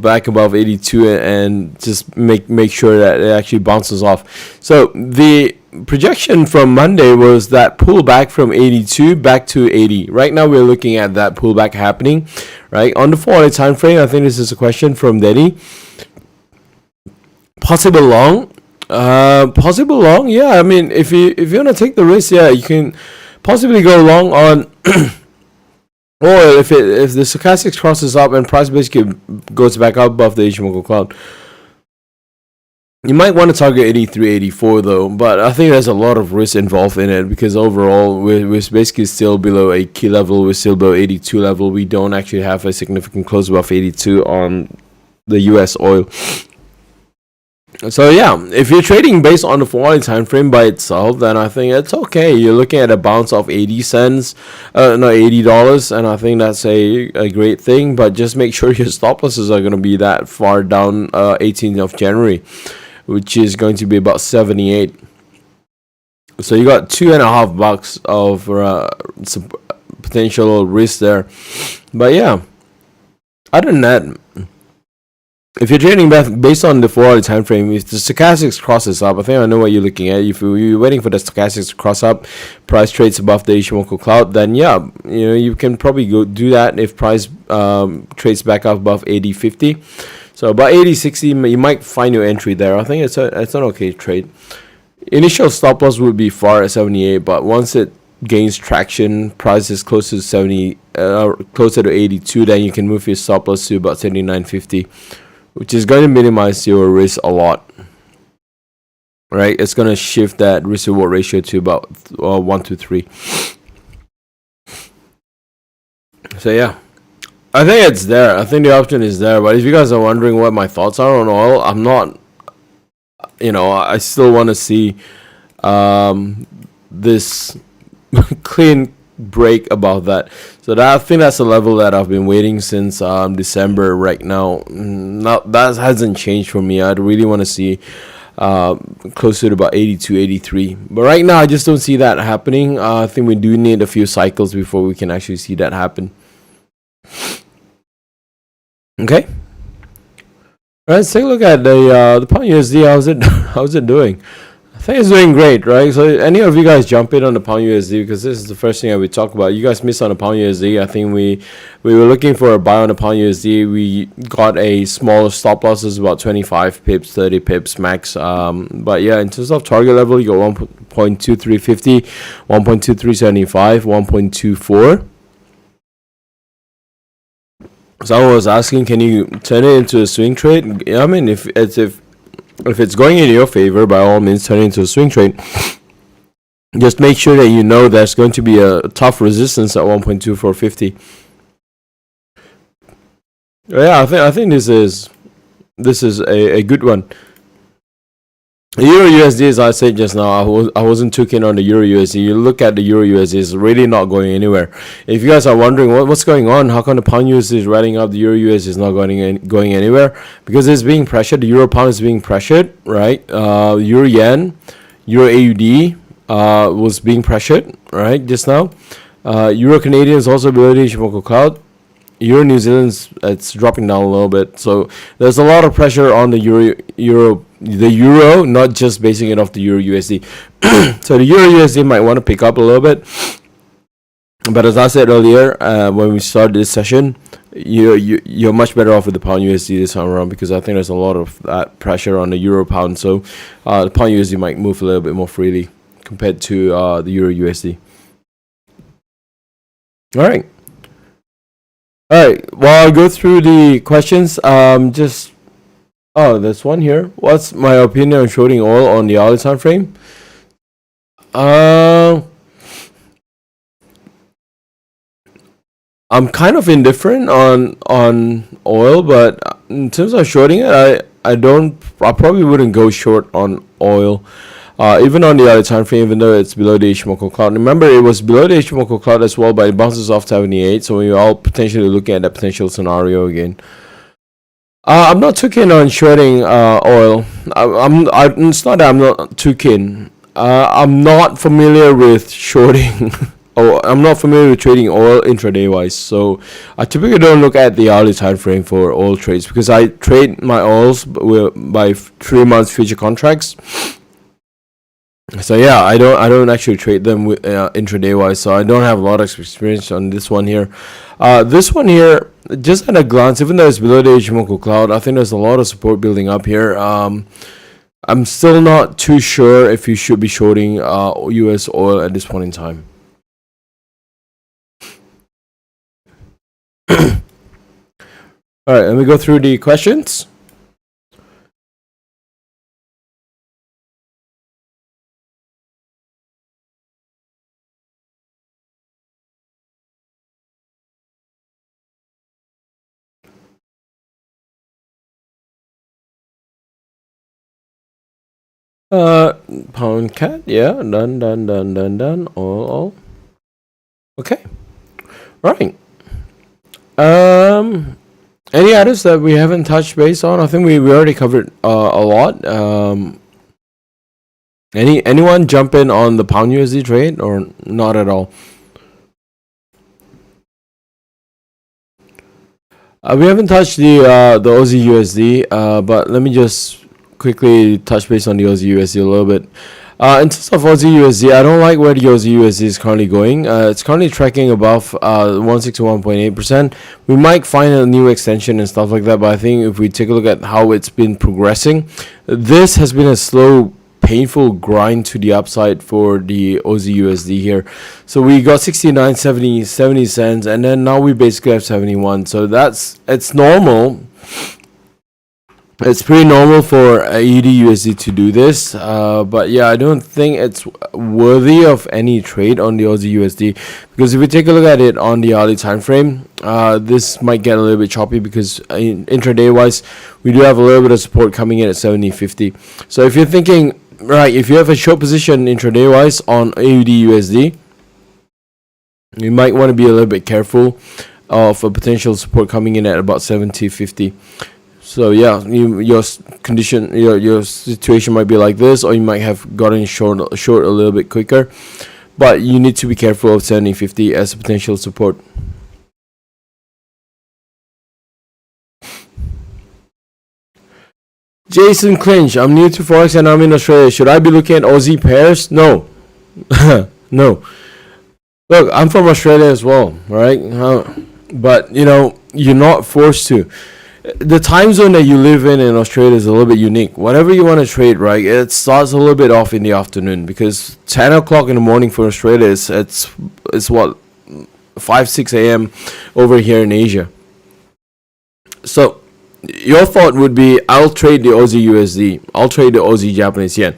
back above 82 and just make sure that it actually bounces off. So the projection from Monday was that pullback from 82 back to 80. Right now we're looking at that pullback happening, right? On the 4-hourly time frame, I think this is a question from Denny. Possible long, yeah. I mean, if you want to take the risk, yeah, you can possibly go long on oil if the stochastics crosses up and price basically goes back up above the Ichimoku cloud. You might want to target 83, 84 though, but I think there's a lot of risk involved in it, because overall we're basically still below a key level. We're still below 82 level. We don't actually have a significant close above 82 on the US oil. So yeah, if you're trading based on the 4-hourly time frame by itself, then I think it's okay. You're looking at a bounce of $80, and I think that's a great thing. But just make sure your stop losses are going to be that far down, 18th of January, which is going to be about 78. So you got $2.50 of some potential risk there. But yeah, other than that, if you're trading based on the 4-hourly time frame, if the stochastics crosses up, I think I know what you're looking at. If you're waiting for the stochastics to cross up, price trades above the Ichimoku cloud, then yeah, you can probably go do that if price trades back up above 80.50. So about 80.60, you might find your entry there. I think it's an okay trade. Initial stop loss would be far at 78, but once it gains traction, price is close to 70, closer to 82, then you can move your stop loss to about 79.50, which is going to minimize your risk a lot. Right, it's going to shift that risk reward ratio to about 1 to 3. So yeah, I think it's there. I think the option is there. But if you guys are wondering what my thoughts are on oil, I'm not. I still want to see this clean break above that. So I think that's a level that I've been waiting since December. Right now, that hasn't changed for me. I'd really want to see closer to about 82, 83. But right now, I just don't see that happening. I think we do need a few cycles before we can actually see that happen. Okay. All right, let's take a look at the pound USD. How's it doing? I think it's doing great, right? So any of you guys jump in on the pound USD, because this is the first thing that we talk about. You guys missed on the pound USD. I think we were looking for a buy on the pound USD. We got a smaller stop losses, about 25 pips, 30 pips max. But yeah, in terms of target level, you got 1.2350, 1.2375, 1.24. Someone was asking, can you turn it into a swing trade? I mean, if it's going in your favor, by all means, turn it into a swing trade. Just make sure that you know there's going to be a tough resistance at 1.2450. Yeah, I think this is a good one. Euro USD, as I said just now, I wasn't too keen on the Euro USD. You look at the Euro USD, it's really not going anywhere. If you guys are wondering what's going on, how come the pound USD is riding up, the Euro USD is not going anywhere? Because it's being pressured. The Euro pound is being pressured, right? Euro yen, Euro AUD was being pressured, right, just now. Euro Canadian is also below the Ichimoku cloud. Euro New Zealand's it's dropping down a little bit, so there's a lot of pressure on the euro, not just basing it off the Euro USD. So the Euro USD might want to pick up a little bit, but as I said earlier, when we started this session, you're much better off with the pound USD this time around, because I think there's a lot of that pressure on the euro pound. So the pound USD might move a little bit more freely compared to the Euro USD. All right. While I go through the questions, there's one here. What's my opinion on shorting oil on the hourly time frame? I'm kind of indifferent on oil, but in terms of shorting it, I probably wouldn't go short on oil. Even on the other time frame, even though it's below the Ichimoku cloud. Remember, it was below the Ichimoku cloud as well, but it bounces off 78. So we're all potentially looking at that potential scenario again. I'm not too keen on shorting oil. It's not that I'm not too keen. I'm not familiar with shorting. I'm not familiar with trading oil intraday wise. So I typically don't look at the hourly time frame for oil trades, because I trade my oils by 3 months future contracts. So yeah, I don't actually trade them with intraday wise, so I don't have a lot of experience on this one here. This one here, just at a glance, even though it's below the Ichimoku cloud, I think there's a lot of support building up here. I'm still not too sure if you should be shorting US oil at this point in time. All right, let me go through the questions. Pound cat, yeah, done. All. Okay, right. Any others that we haven't touched base on? I think we already covered a lot. Anyone jump in on the pound USD trade or not at all? We haven't touched the Aussie USD, but let me just quickly touch base on the Aussie USD a little bit. In terms of Aussie USD, I don't like where the Aussie USD is currently going. It's currently tracking above 161.8%. We might find a new extension and stuff like that, but I think if we take a look at how it's been progressing, this has been a slow painful grind to the upside for the Aussie USD here. So we got 69, 70 cents, and then now we basically have 71. So it's normal. It's pretty normal for AUD USD to do this, but yeah, I don't think it's worthy of any trade on the Aussie USD, because if we take a look at it on the hourly time frame, this might get a little bit choppy, because intraday wise we do have a little bit of support coming in at 70.50. So if you're thinking, right, if you have a short position intraday wise on AUD USD, you might want to be a little bit careful of a potential support coming in at about 70.50. So yeah, your condition, your situation might be like this, or you might have gotten short a little bit quicker, but you need to be careful of 70.50 as a potential support. Jason Clinch, I'm new to Forex and I'm in Australia. Should I be looking at Aussie pairs? No. No. Look, I'm from Australia as well, right? But you're not forced to. The time zone that you live in Australia is a little bit unique. Whatever you want to trade, right, it starts a little bit off in the afternoon, because 10 o'clock in the morning for Australia it's what, 5-6 a.m. over here in Asia. So your thought would be, I'll trade the Aussie USD, I'll trade the Aussie Japanese yen.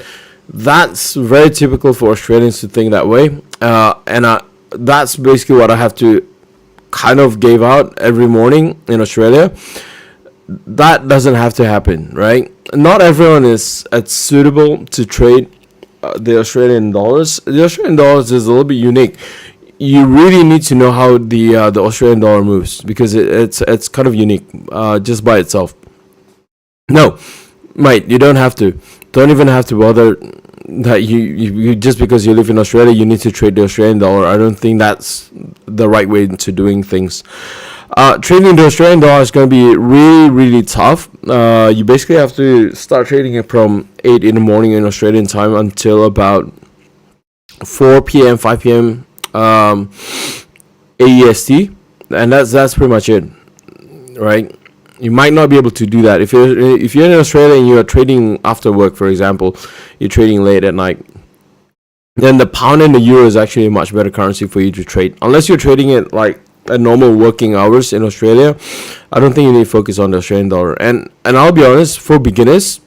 That's very typical for Australians to think that way, and that's basically what I have to kind of give out every morning in Australia. That doesn't have to happen, right? Not everyone is suitable to trade the Australian dollars. The Australian dollars is a little bit unique. You really need to know how the Australian dollar moves, because it's kind of unique just by itself. No, mate, you don't have to. Don't even have to bother that you just because you live in Australia you need to trade the Australian dollar. I don't think that's the right way to doing things. Trading the Australian dollar is going to be really, really tough. You basically have to start trading it from 8 in the morning in Australian time until about 4 p.m., 5 p.m. AEST, and that's pretty much it, right? You might not be able to do that if you're in Australia and you're trading after work, for example, you're trading late at night. Then the pound and the euro is actually a much better currency for you to trade, unless you're trading it like at normal working hours in Australia. I don't think you need to focus on the Australian dollar. And I'll be honest, for beginners,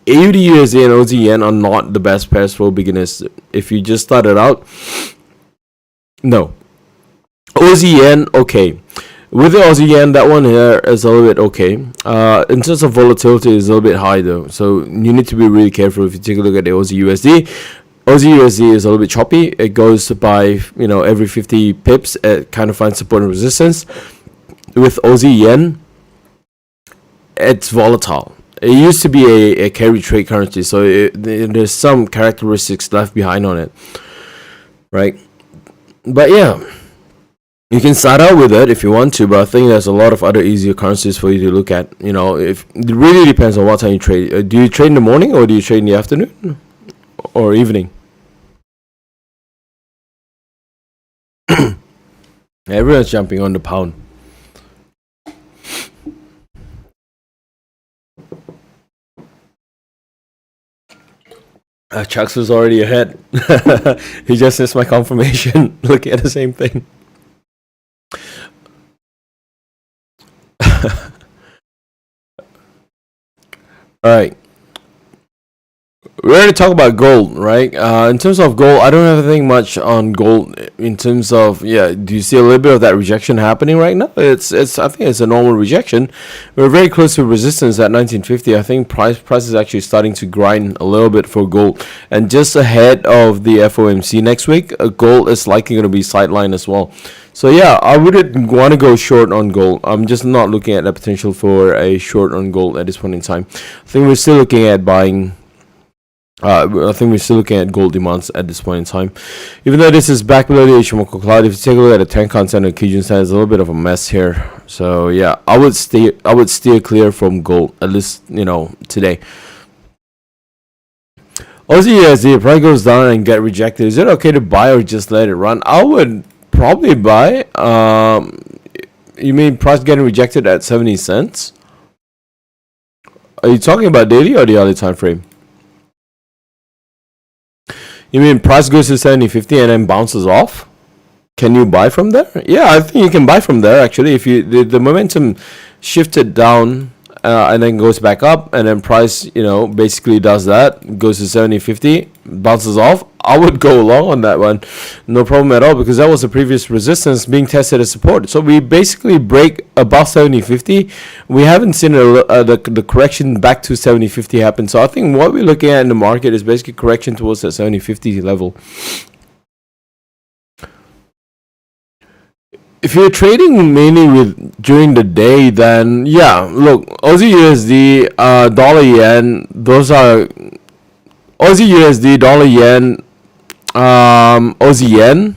AUD USD and Aussie yen are not the best pairs for beginners. If you just started out, no. Aussie yen, okay. With the Aussie yen, that one here is a little bit okay. In terms of volatility, it's a little bit high though, so you need to be really careful if you take a look at the Aussie USD. Aussie USD is a little bit choppy. It goes by, every 50 pips, it kind of finds support and resistance. With Aussie yen, it's volatile. It used to be a carry trade currency, so there's some characteristics left behind on it, right? But yeah, you can start out with it if you want to, but I think there's a lot of other easier currencies for you to look at. If it really depends on what time you trade. Do you trade in the morning, or do you trade in the afternoon or evening? Everyone's jumping on the pound. Chucks was already ahead. He just missed my confirmation. Looking at the same thing. Alright. We're going to talk about gold, right? In terms of gold, I don't have anything much on gold. In terms of, do you see a little bit of that rejection happening right now? I think it's a normal rejection. We're very close to resistance at 1950. I think price is actually starting to grind a little bit for gold, and just ahead of the FOMC next week, gold is likely going to be sidelined as well. So yeah, I wouldn't want to go short on gold. I'm just not looking at the potential for a short on gold at this point in time. I think we're still looking at buying. I think we're still looking at gold demands at this point in time. Even though this is back below the Ichimoku cloud, if you take a look at the Tenkan Sen and Kijun Sen, it's a little bit of a mess here. So yeah, I would steer clear from gold, at least today. Aussie USD, if price goes down and get rejected, is it okay to buy or just let it run? I would probably buy. You mean price getting rejected at 70 cents? Are you talking about daily or the hourly time frame? You mean price goes to 70.50 and then bounces off? Can you buy from there? Yeah, I think you can buy from there actually. If you the momentum shifted down and then goes back up, and then price, basically does that, goes to 70.50, bounces off, I would go along on that one, no problem at all, because that was the previous resistance being tested as support. So we basically break above 70.50. We haven't seen the correction back to 70.50 happen. So I think what we're looking at in the market is basically correction towards that 70.50 level. If you're trading mainly during the day, then yeah, look, Aussie USD, dollar yen, those are Aussie USD, dollar yen, Aussie yen,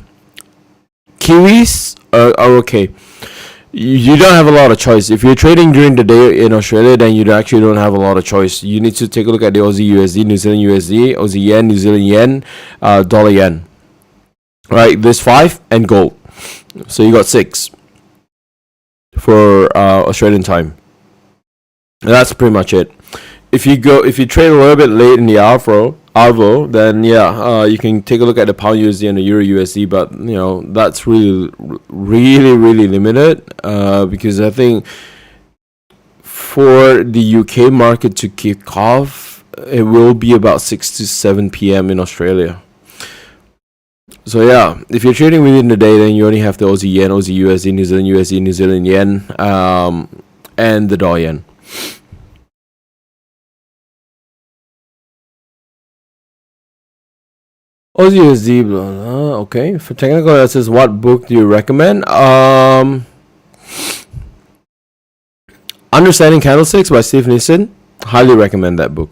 Kiwis are okay. You don't have a lot of choice. If you're trading during the day in Australia, then you actually don't have a lot of choice. You need to take a look at the Aussie USD, New Zealand USD, Aussie yen, New Zealand yen, dollar yen. Right, there's 5 and gold. So you got 6 for Australian time. And that's pretty much it. If you trade a little bit late in the Arvo, then yeah, you can take a look at the pound USD and the euro USD, but that's really limited, because I think for the UK market to kick off, it will be about 6 to 7 p.m. in Australia. So yeah, if you're trading within the day, then you only have the Aussie yen, Aussie USD, New Zealand yen, and the dollar yen. Aussie USD, okay. For technical analysis, what book do you recommend? Understanding Candlesticks by Steve Nissen. Highly recommend that book.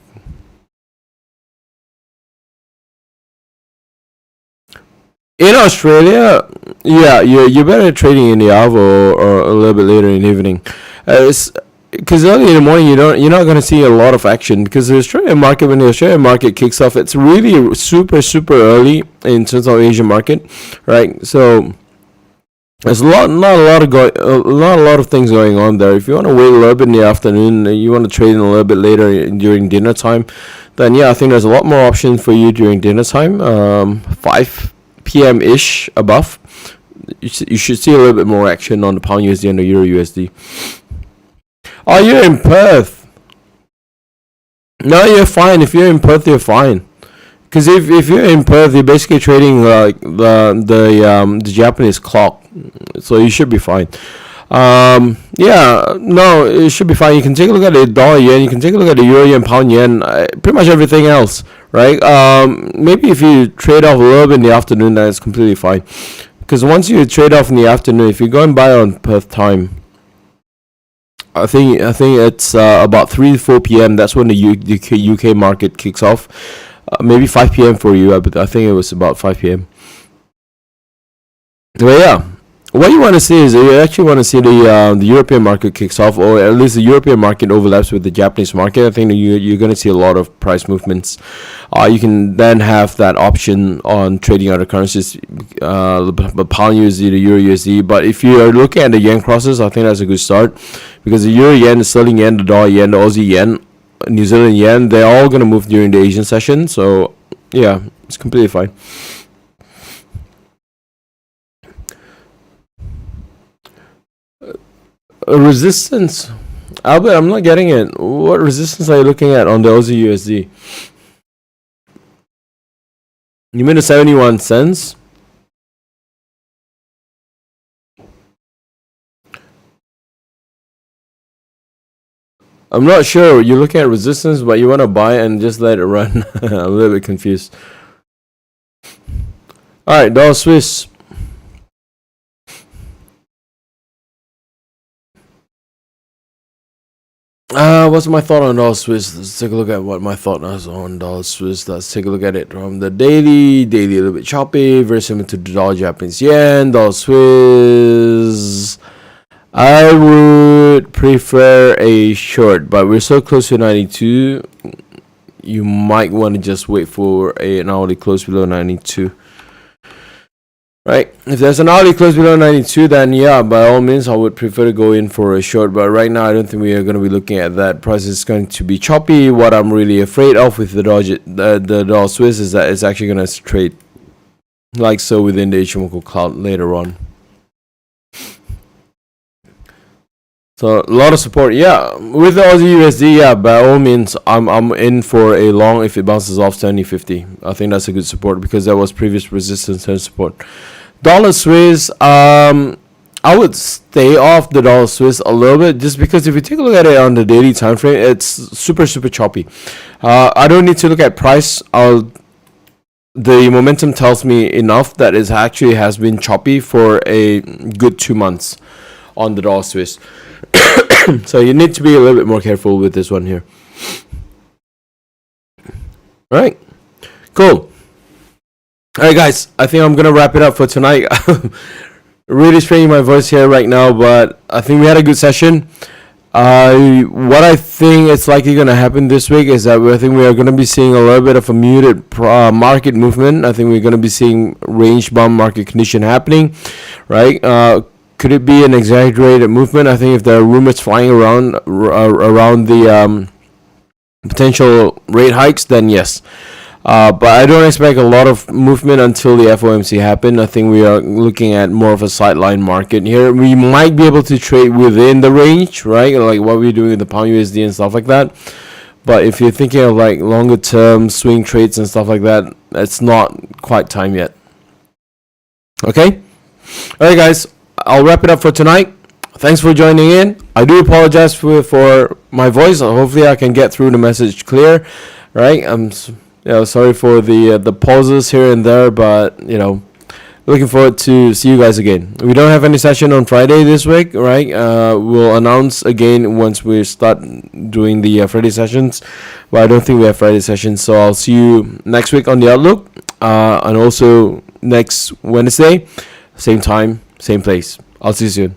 In Australia, yeah, you're better trading in the Arvo or a little bit later in the evening. Because early in the morning you're not going to see a lot of action, because the Australian market, when the Australian market kicks off, it's really super early in terms of Asian market, right? So there's not a lot of things going on there. If you want to wait a little bit in the afternoon, you want to trade in a little bit later during dinner time, then yeah, I think there's a lot more options for you during dinner time. 5 p.m. ish above, you should see a little bit more action on the pound USD and the euro USD. Oh, you're in Perth. No, you're fine. If you're in Perth, you're fine. Because if you're in Perth, you're basically trading like the Japanese clock, so you should be fine. Yeah, no, it should be fine. You can take a look at the dollar yen, you can take a look at the euro yen, pound yen, pretty much everything else, right? Maybe if you trade off a little bit in the afternoon, then it's completely fine. Because once you trade off in the afternoon, if you go and buy on Perth time, I think it's about 3 to 4 p.m. That's when the UK market kicks off. Maybe 5 p.m. for you, but I think it was about 5 p.m. But yeah, what you want to see is you actually want to see the European market kicks off, or at least the European market overlaps with the Japanese market. I think that you're going to see a lot of price movements. You can then have that option on trading other currencies, the pound USD, the euro USD. But if you are looking at the yen crosses, I think that's a good start, because the euro yen, the sterling yen, the dollar yen, the Aussie yen, New Zealand yen, they're all going to move during the Asian session. So yeah, it's completely fine. Resistance, Albert, I'm not getting it. What resistance are you looking at on the Aussie USD? You mean the 71 cents? I'm not sure. You're looking at resistance, but you want to buy and just let it run. I'm a little bit confused. Alright, dollar Swiss. What's my thought on dollar Swiss? Let's take a look at what my thought is on dollar Swiss. Let's take a look at it from the daily. Daily a little bit choppy, very similar to the dollar Japanese yen. Dollar Swiss, I would prefer a short, but we're so close to 92. You might want to just wait for an hourly close below 92. Right, if there's an hourly close below 92, then yeah, by all means, I would prefer to go in for a short. But right now, I don't think we are going to be looking at that. Price is going to be choppy. What I'm really afraid of with the dollar Swiss is that it's actually going to trade like so within the Ichimoku cloud later on. So a lot of support, yeah. With the Aussie USD, yeah, by all means, I'm in for a long if it bounces off 70.50. I think that's a good support because that was previous resistance and support. Dollar Swiss, I would stay off the dollar Swiss a little bit just because if you take a look at it on the daily time frame, it's super choppy. I don't need to look at price. The momentum tells me enough that it actually has been choppy for a good 2 months on the dollar Swiss. So you need to be a little bit more careful with this one here. All right, cool. All right, guys, I think I'm gonna wrap it up for tonight. Really straining my voice here right now, but I think we had a good session. What I think is likely going to happen this week is that I think we are going to be seeing a little bit of a muted market movement. I think we're going to be seeing range-bound market condition happening, right? Could it be an exaggerated movement? I think if there are rumors flying around the potential rate hikes, then yes. But I don't expect a lot of movement until the FOMC happen. I think we are looking at more of a sideline market here. We might be able to trade within the range, right? Like what we're doing with the pound USD and stuff like that. But if you're thinking of like longer term swing trades and stuff like that, it's not quite time yet. Okay? All right, guys. I'll wrap it up for tonight. Thanks for joining in. I do apologize for my voice. Hopefully I can get through the message clear, right? Sorry for the pauses here and there, but looking forward to see you guys again. We don't have any session on Friday this week, right? We'll announce again once we start doing the Friday sessions, but I don't think we have Friday sessions, so I'll see you next week on the Outlook, and also next Wednesday, same time, same place. I'll see you soon.